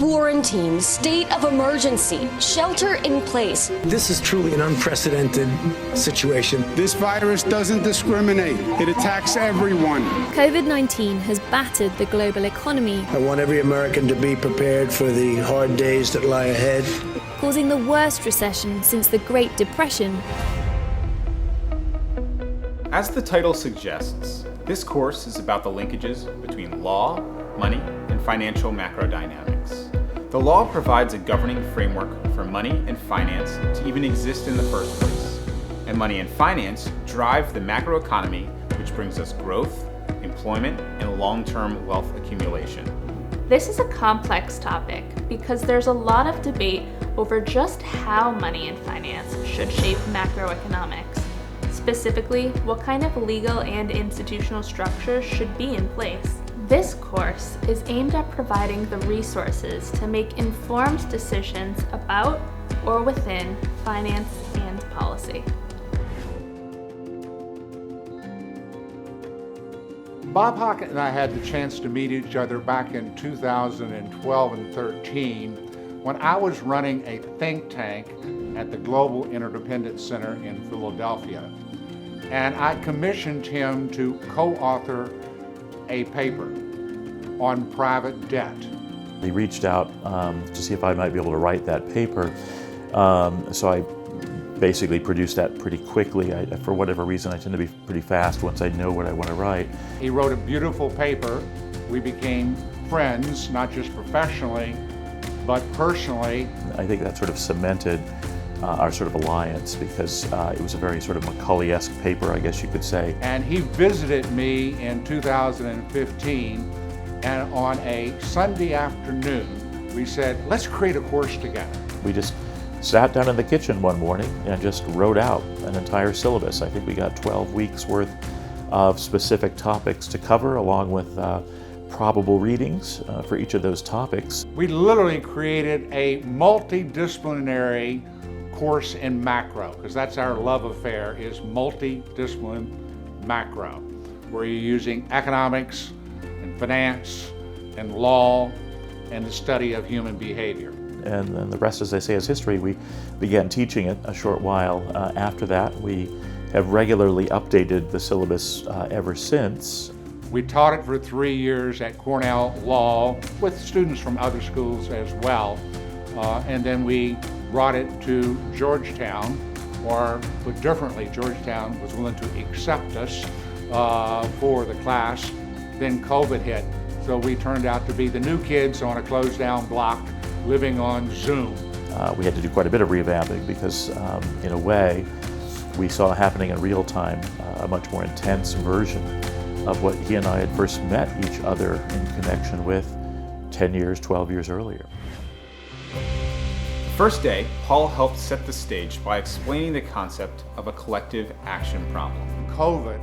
quarantine, state of emergency, shelter in place. This is truly an unprecedented situation. This virus doesn't discriminate. It attacks everyone. COVID-19 has battered the global economy. I want every American to be prepared for the hard days that lie ahead. Causing the worst recession since the Great Depression. As the title suggests, this course is about the linkages between law, money, and financial macrodynamics. The law provides a governing framework for money and finance to even exist in the first place. And money and finance drive the macroeconomy, which brings us growth, employment, and long-term wealth accumulation. This is a complex topic because there's a lot of debate over just how money and finance should shape macroeconomics. Specifically, what kind of legal and institutional structures should be in place. This course is aimed at providing the resources to make informed decisions about or within finance and policy. Bob Hockett and I had the chance to meet each other back in 2012 and 13 when I was running a think tank at the Global Interdependence Center in Philadelphia. And I commissioned him to co-author a paper on private debt. He reached out to see if I might be able to write that paper. So I basically produced that pretty quickly. For whatever reason, I tend to be pretty fast once I know what I want to write. He wrote a beautiful paper. We became friends, not just professionally, but personally. I think that sort of cemented our sort of alliance because it was a very sort of Macaulay-esque paper, I guess you could say. And he visited me in 2015, and on a Sunday afternoon, we said, let's create a course together. We just sat down in the kitchen one morning and just wrote out an entire syllabus. I think we got 12 weeks worth of specific topics to cover, along with probable readings for each of those topics. We literally created a multidisciplinary course in macro, because that's our love affair, is multidiscipline macro, where you're using economics and finance and law and the study of human behavior. And then the rest, as they say, is history. We began teaching it a short while after that. We have regularly updated the syllabus ever since. We taught it for 3 years at Cornell Law with students from other schools as well. And then we brought it to Georgetown, or put differently, Georgetown was willing to accept us for the class. Then COVID hit, so we turned out to be the new kids on a closed down block living on Zoom. We had to do quite a bit of revamping because in a way we saw happening in real time a much more intense version of what he and I had first met each other in connection with 10 years, 12 years earlier. First day, Paul helped set the stage by explaining the concept of a collective action problem. COVID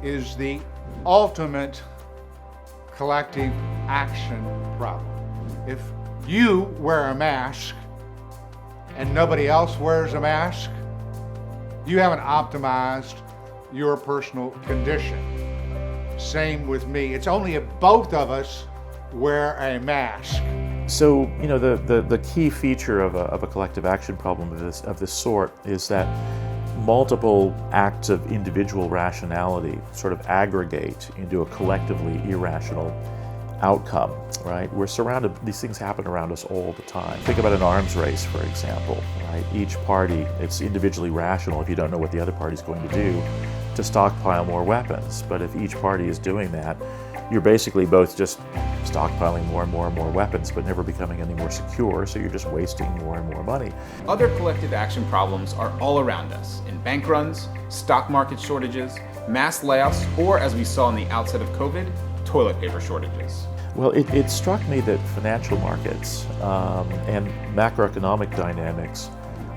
is the ultimate collective action problem. If you wear a mask and nobody else wears a mask, you haven't optimized your personal condition. Same with me. It's only if both of us wear a mask. So, you know, the key feature of a collective action problem of this sort is that multiple acts of individual rationality sort of aggregate into a collectively irrational outcome, right? We're surrounded, these things happen around us all the time. Think about an arms race, for example, right? Each party, it's individually rational if you don't know what the other party's going to do to stockpile more weapons. But if each party is doing that, you're basically both just stockpiling more and more and more weapons, but never becoming any more secure, so you're just wasting more and more money. Other collective action problems are all around us, in bank runs, stock market shortages, mass layoffs, or as we saw in the outset of COVID, toilet paper shortages. Well, it struck me that financial markets and macroeconomic dynamics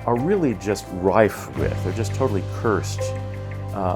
are really just rife with, they're just totally cursed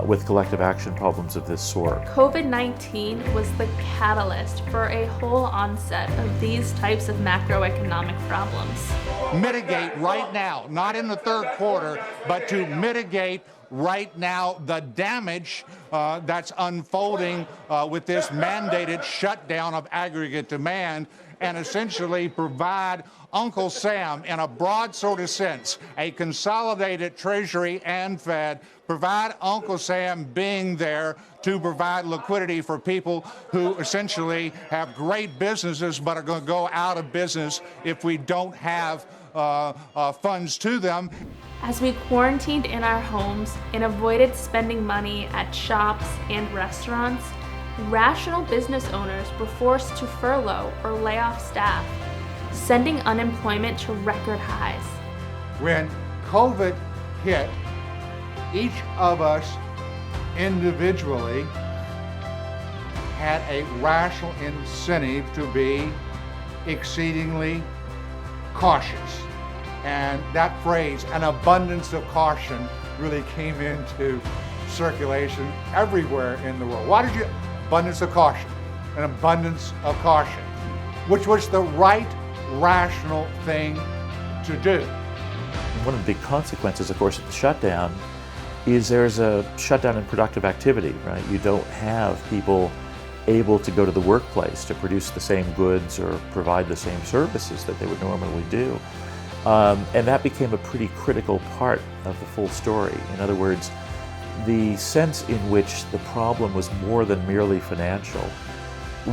with collective action problems of this sort. COVID-19 was the catalyst for a whole onset of these types of macroeconomic problems. Mitigate right now, not in the third quarter, but to mitigate right now the damage that's unfolding with this mandated shutdown of aggregate demand and essentially provide Uncle Sam in a broad sort of sense, a consolidated Treasury and Fed, provide Uncle Sam being there to provide liquidity for people who essentially have great businesses but are going to go out of business if we don't have funds to them. As we quarantined in our homes and avoided spending money at shops and restaurants, rational business owners were forced to furlough or lay off staff, sending unemployment to record highs. When COVID hit, each of us individually had a rational incentive to be exceedingly cautious. And that phrase, an abundance of caution, really came into circulation everywhere in the world. Why did you? Abundance of caution. An abundance of caution, which was the right, rational thing to do. One of the big consequences, of course, of the shutdown is there's a shutdown in productive activity, right? You don't have people able to go to the workplace to produce the same goods or provide the same services that they would normally do. And that became a pretty critical part of the full story. In other words, the sense in which the problem was more than merely financial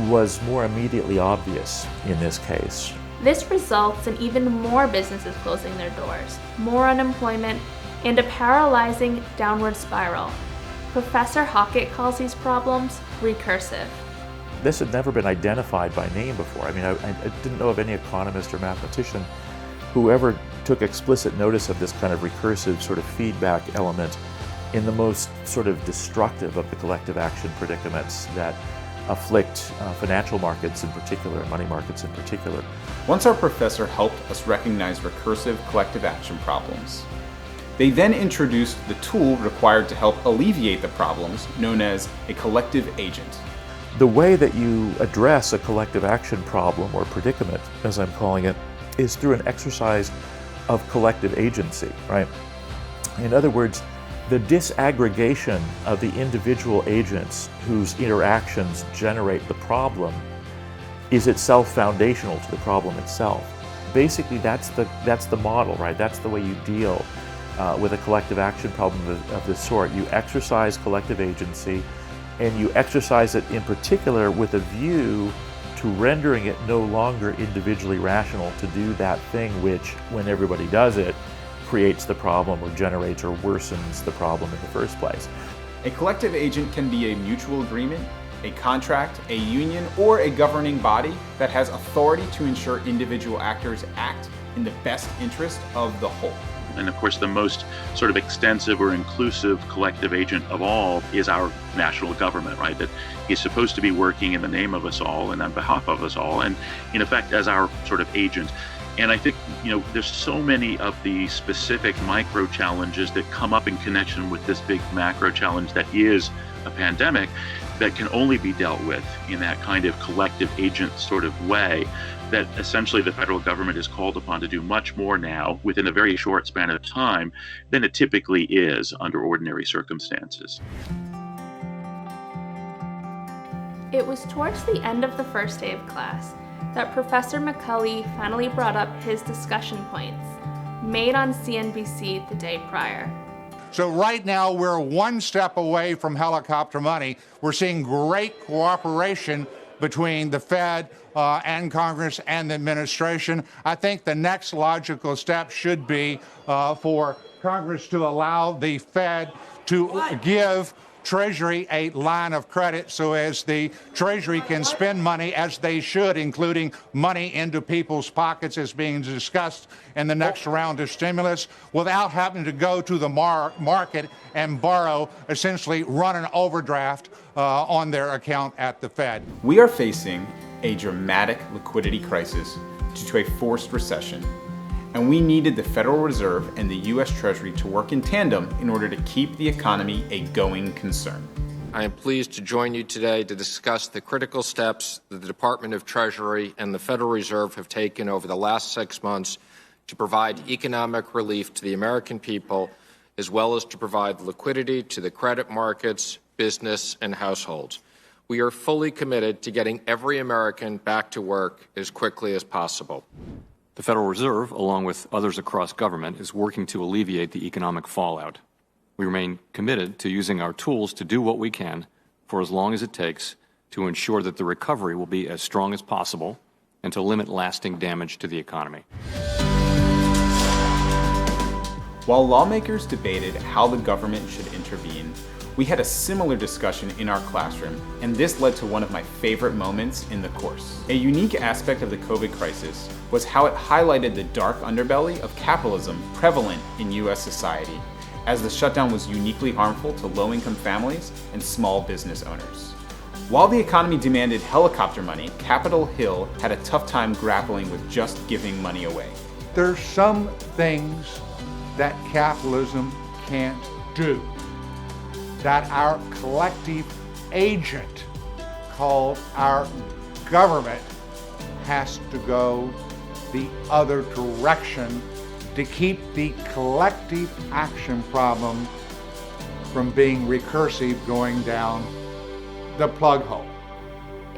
was more immediately obvious in this case. This results in even more businesses closing their doors, more unemployment, and a paralyzing downward spiral. Professor Hockett calls these problems recursive. This had never been identified by name before. I mean, I didn't know of any economist or mathematician who ever took explicit notice of this kind of recursive sort of feedback element in the most sort of destructive of the collective action predicaments that afflict financial markets in particular, money markets in particular. Once our professor helped us recognize recursive collective action problems, they then introduced the tool required to help alleviate the problems, known as a collective agent. The way that you address a collective action problem, or predicament, as I'm calling it, is through an exercise of collective agency, right? In other words, the disaggregation of the individual agents whose interactions generate the problem is itself foundational to the problem itself. Basically, that's the model, right? That's the way you deal with a collective action problem of this sort. You exercise collective agency, and you exercise it in particular with a view to rendering it no longer individually rational to do that thing which, when everybody does it, creates the problem or generates or worsens the problem in the first place. A collective agent can be a mutual agreement, a contract, a union, or a governing body that has authority to ensure individual actors act in the best interest of the whole. And of course, the most sort of extensive or inclusive collective agent of all is our national government, right? That he's supposed to be working in the name of us all and on behalf of us all, and in effect as our sort of agent. And I think, there's so many of the specific micro challenges that come up in connection with this big macro challenge that is a pandemic that can only be dealt with in that kind of collective agent sort of way, that essentially the federal government is called upon to do much more now within a very short span of time than it typically is under ordinary circumstances. It was towards the end of the first day of class that Professor McCulley finally brought up his discussion points, made on CNBC the day prior. So right now, we're one step away from helicopter money. We're seeing great cooperation between the Fed and Congress and the administration. I think the next logical step should be for Congress to allow the Fed to give Treasury a line of credit so as the Treasury can spend money as they should, including money into people's pockets as being discussed in the next round of stimulus, without having to go to the market and borrow, essentially run an overdraft on their account at the Fed. We are facing a dramatic liquidity crisis due to a forced recession, and we needed the Federal Reserve and the U.S. Treasury to work in tandem in order to keep the economy a going concern. I am pleased to join you today to discuss the critical steps that the Department of Treasury and the Federal Reserve have taken over the last 6 months to provide economic relief to the American people, as well as to provide liquidity to the credit markets, business, and households. we are fully committed to getting every American back to work as quickly as possible. The Federal Reserve, along with others across government, is working to alleviate the economic fallout. We remain committed to using our tools to do what we can for as long as it takes to ensure that the recovery will be as strong as possible and to limit lasting damage to the economy. While lawmakers debated how the government should intervene, we had a similar discussion in our classroom, and this led to one of my favorite moments in the course. A unique aspect of the COVID crisis was how it highlighted the dark underbelly of capitalism prevalent in US society, as the shutdown was uniquely harmful to low-income families and small business owners. While the economy demanded helicopter money, Capitol Hill had a tough time grappling with just giving money away. There's some things that capitalism can't do, that our collective agent called our government has to go the other direction to keep the collective action problem from being recursive going down the plug hole.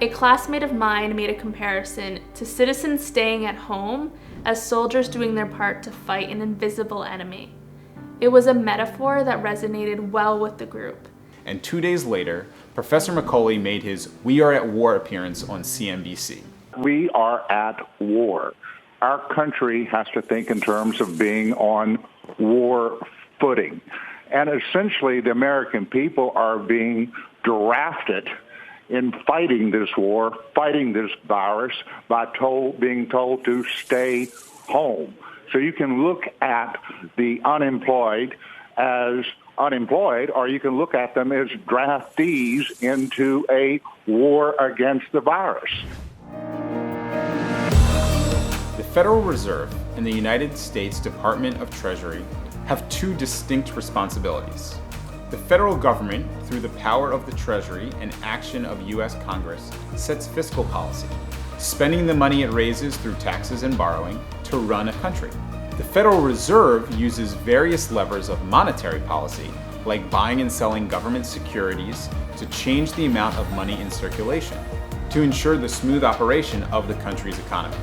A classmate of mine made a comparison to citizens staying at home as soldiers doing their part to fight an invisible enemy. It was a metaphor that resonated well with the group. And 2 days later, Professor Macaulay made his We Are at War appearance on CNBC. We are at war. Our country has to think in terms of being on war footing. And essentially, the American people are being drafted in fighting this war, fighting this virus, by being told to stay home. So you can look at the unemployed as unemployed, or you can look at them as draftees into a war against the virus. The Federal Reserve and the United States Department of Treasury have two distinct responsibilities. The federal government, through the power of the Treasury and action of U.S. Congress, sets fiscal policy, spending the money it raises through taxes and borrowing to run a country. The Federal Reserve uses various levers of monetary policy, like buying and selling government securities, to change the amount of money in circulation, to ensure the smooth operation of the country's economy.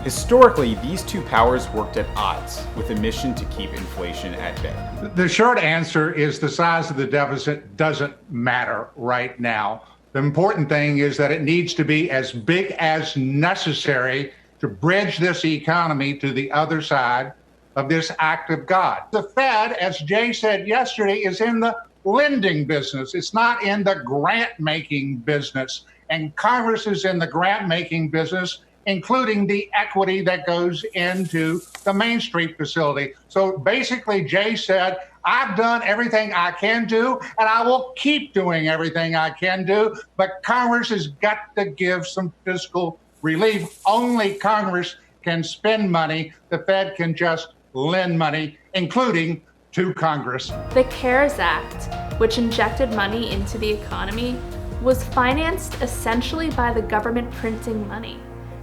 Historically, these two powers worked at odds, with a mission to keep inflation at bay. The short answer is the size of the deficit doesn't matter right now. The important thing is that it needs to be as big as necessary to bridge this economy to the other side of this act of God. The Fed, as Jay said yesterday, is in the lending business. It's not in the grant-making business. And Congress is in the grant-making business, including the equity that goes into the Main Street facility. So basically, Jay said, I've done everything I can do, and I will keep doing everything I can do, but Congress has got to give some fiscal relief. Only Congress can spend money. The Fed can just lend money, including to Congress. The CARES Act, which injected money into the economy, was financed essentially by the government printing money.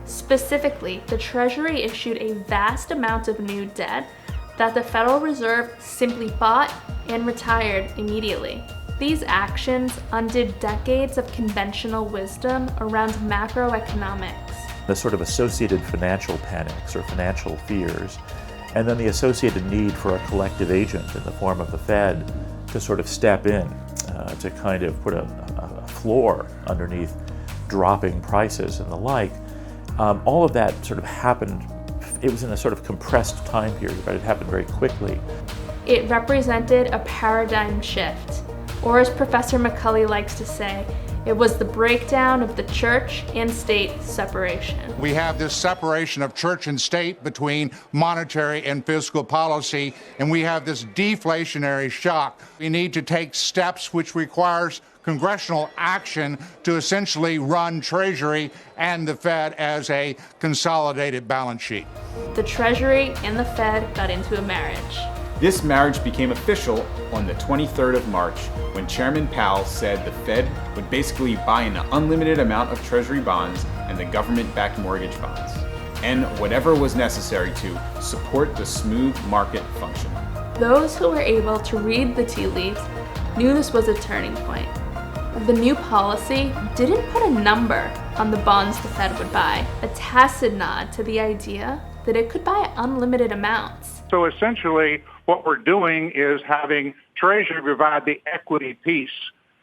Specifically, the Treasury issued a vast amount of new debt that the Federal Reserve simply bought and retired immediately. These actions undid decades of conventional wisdom around macroeconomics. The sort of associated financial panics or financial fears, and then the associated need for a collective agent in the form of the Fed to sort of step in to kind of put a floor underneath dropping prices and the like. All of that sort of happened, it was in a sort of compressed time period, but it happened very quickly. It represented a paradigm shift, or as Professor Macaulay likes to say, it was the breakdown of the church and state separation. We have this separation of church and state between monetary and fiscal policy, and we have this deflationary shock. We need to take steps which requires congressional action to essentially run Treasury and the Fed as a consolidated balance sheet. The Treasury and the Fed got into a marriage. This marriage became official on the 23rd of March when Chairman Powell said the Fed would basically buy an unlimited amount of Treasury bonds and the government-backed mortgage bonds, and whatever was necessary to support the smooth market function. Those who were able to read the tea leaves knew this was a turning point. The new policy didn't put a number on the bonds the Fed would buy, a tacit nod to the idea that it could buy unlimited amounts. So essentially, what we're doing is having Treasury provide the equity piece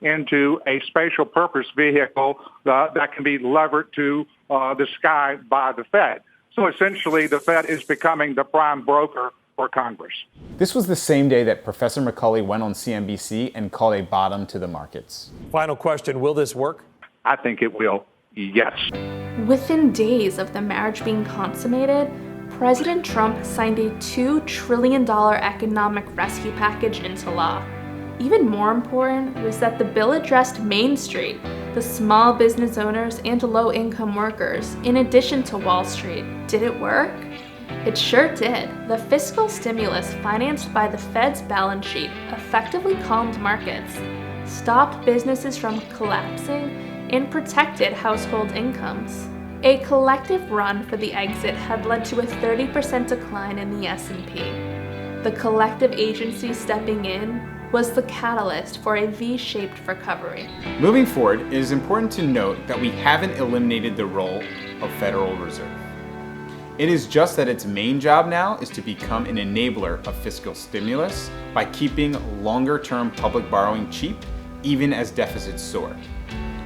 into a special purpose vehicle that can be levered to the sky by the Fed. So essentially, the Fed is becoming the prime broker for Congress. This was the same day that Professor McCulley went on CNBC and called a bottom to the markets. Final question, will this work? I think it will, yes. Within days of the marriage being consummated, President Trump signed a $2 trillion economic rescue package into law. Even more important was that the bill addressed Main Street, the small business owners and low-income workers, in addition to Wall Street. Did it work? It sure did. The fiscal stimulus financed by the Fed's balance sheet effectively calmed markets, stopped businesses from collapsing, and protected household incomes. A collective run for the exit had led to a 30% decline in the S&P. The collective agency stepping in was the catalyst for a V-shaped recovery. Moving forward, it is important to note that we haven't eliminated the role of Federal Reserve. It is just that its main job now is to become an enabler of fiscal stimulus by keeping longer-term public borrowing cheap, even as deficits soar.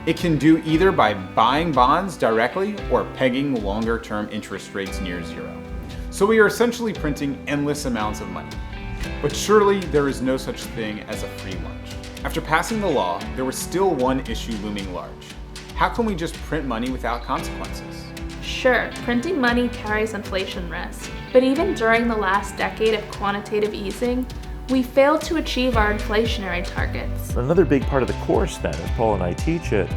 It can do either by buying bonds directly or pegging longer-term interest rates near zero. So we are essentially printing endless amounts of money. But surely there is no such thing as a free lunch. After passing the law, there was still one issue looming large. How can we just print money without consequences? Sure, printing money carries inflation risk, but even during the last decade of quantitative easing, we failed to achieve our inflationary targets. Another big part of the course then, as Paul and I teach it,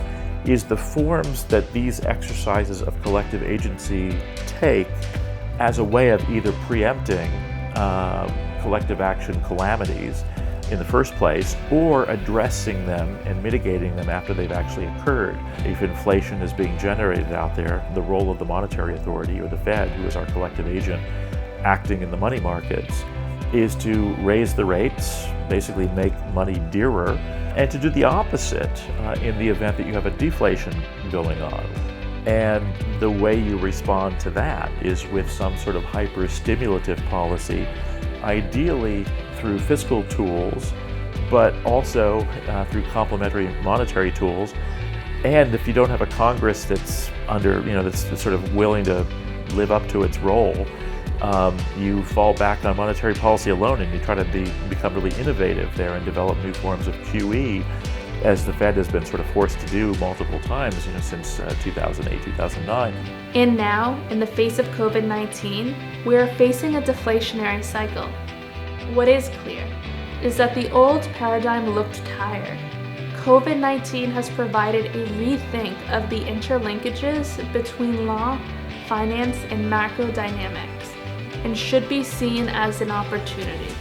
is the forms that these exercises of collective agency take as a way of either preempting collective action calamities in the first place, or addressing them and mitigating them after they've actually occurred. If inflation is being generated out there, the role of the monetary authority, or the Fed, who is our collective agent acting in the money markets, is to raise the rates, basically make money dearer, and to do the opposite in the event that you have a deflation going on. And the way you respond to that is with some sort of hyper-stimulative policy, ideally through fiscal tools, but also through complementary monetary tools. And if you don't have a Congress that's that's sort of willing to live up to its role, you fall back on monetary policy alone, and you try to become really innovative there and develop new forms of QE, as the Fed has been sort of forced to do multiple times since 2008, 2009. And now, in the face of COVID-19, we are facing a deflationary cycle. What is clear is that the old paradigm looked tired. COVID-19 has provided a rethink of the interlinkages between law, finance, and macrodynamics, and should be seen as an opportunity.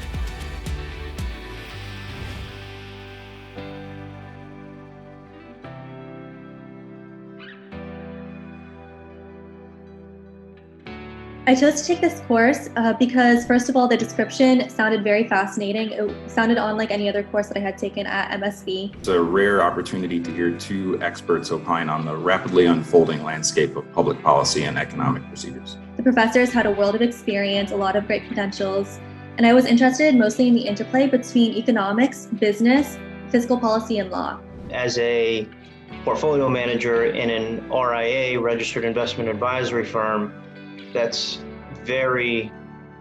I chose to take this course because, first of all, the description sounded very fascinating. It sounded unlike any other course that I had taken at MSV. It's a rare opportunity to hear two experts opine on the rapidly unfolding landscape of public policy and economic procedures. The professors had a world of experience, a lot of great credentials, and I was interested mostly in the interplay between economics, business, fiscal policy, and law. As a portfolio manager in an RIA, registered investment advisory firm, that's very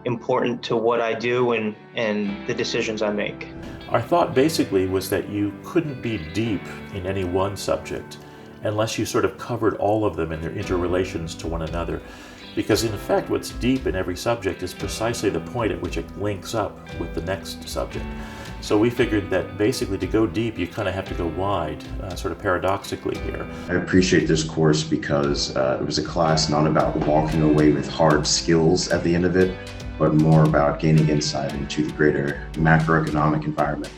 important to what I do and the decisions I make. Our thought basically was that you couldn't be deep in any one subject unless you sort of covered all of them and their interrelations to one another. Because in effect, what's deep in every subject is precisely the point at which it links up with the next subject. So we figured that basically to go deep, you kind of have to go wide, sort of paradoxically here. I appreciate this course because it was a class not about walking away with hard skills at the end of it, but more about gaining insight into the greater macroeconomic environment.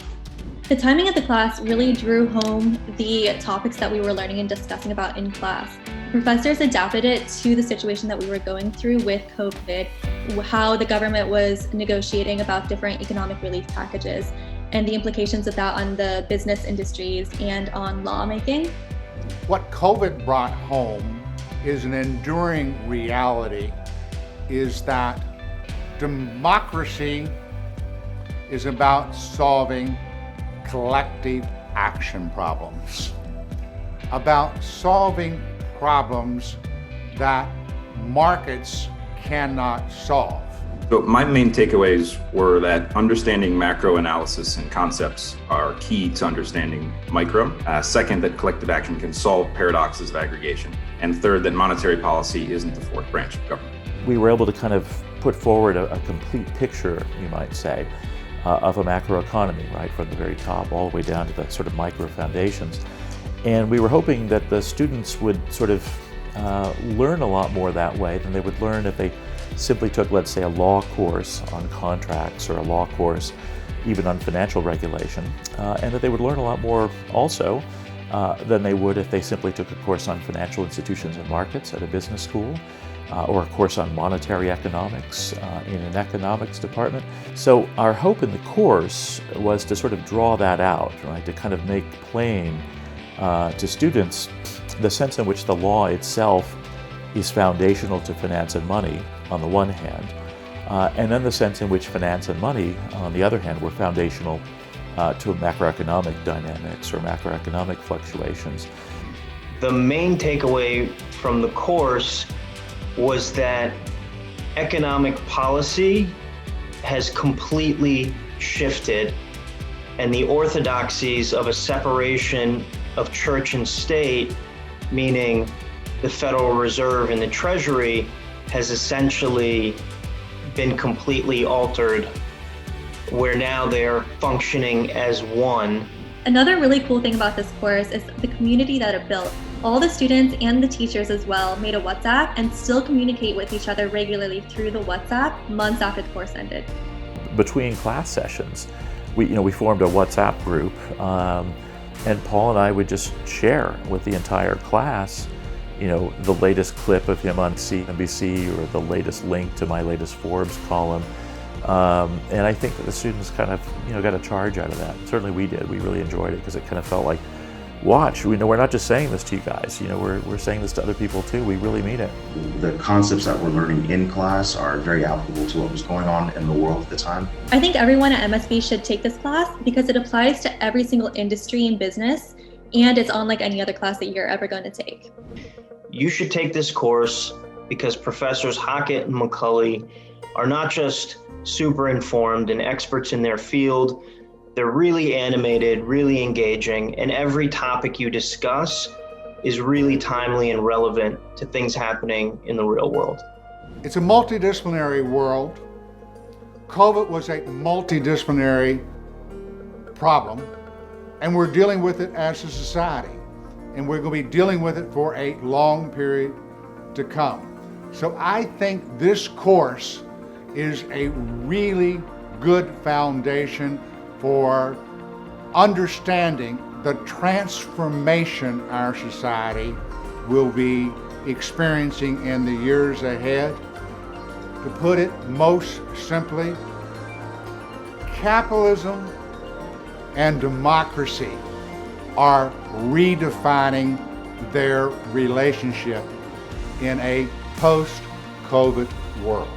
The timing of the class really drew home the topics that we were learning and discussing about in class. Professors adapted it to the situation that we were going through with COVID, how the government was negotiating about different economic relief packages. and the implications of that on the business industries and on lawmaking. What COVID brought home is an enduring reality, is that democracy is about solving collective action problems, about solving problems that markets cannot solve. So my main takeaways were that understanding macro analysis and concepts are key to understanding micro. Second, that collective action can solve paradoxes of aggregation. And third, that monetary policy isn't the fourth branch of government. We were able to kind of put forward a complete picture, you might say, of a macroeconomy, right, from the very top all the way down to the sort of micro foundations. And we were hoping that the students would sort of learn a lot more that way than they would learn if they simply took, let's say, a law course on contracts or a law course even on financial regulation, and that they would learn a lot more also than they would if they simply took a course on financial institutions and markets at a business school, or a course on monetary economics in an economics department. So our hope in the course was to sort of draw that out, right, to kind of make plain to students the sense in which the law itself is foundational to finance and money on the one hand, and then the sense in which finance and money on the other hand were foundational to macroeconomic dynamics or macroeconomic fluctuations. The main takeaway from the course was that economic policy has completely shifted, and the orthodoxies of a separation of church and state, meaning the Federal Reserve and the Treasury, has essentially been completely altered, where now they're functioning as one. Another really cool thing about this course is the community that it built. All the students and the teachers as well made a WhatsApp and still communicate with each other regularly through the WhatsApp months after the course ended. Between class sessions, we formed a WhatsApp group, and Paul and I would just share with the entire class, the latest clip of him on CNBC or the latest link to my latest Forbes column. And I think that the students kind of, got a charge out of that. Certainly we did. We really enjoyed it because it kind of felt like, watch, we're not just saying this to you guys, we're saying this to other people too. We really mean it. The concepts that we're learning in class are very applicable to what was going on in the world at the time. I think everyone at MSB should take this class because it applies to every single industry and business, and it's unlike any other class that you're ever going to take. You should take this course because Professors Hockett and McCulley are not just super informed and experts in their field, they're really animated, really engaging, and every topic you discuss is really timely and relevant to things happening in the real world. It's a multidisciplinary world. COVID was a multidisciplinary problem, and we're dealing with it as a society. And we're going to be dealing with it for a long period to come. So I think this course is a really good foundation for understanding the transformation our society will be experiencing in the years ahead. To put it most simply, capitalism and democracy are redefining their relationship in a post-COVID world.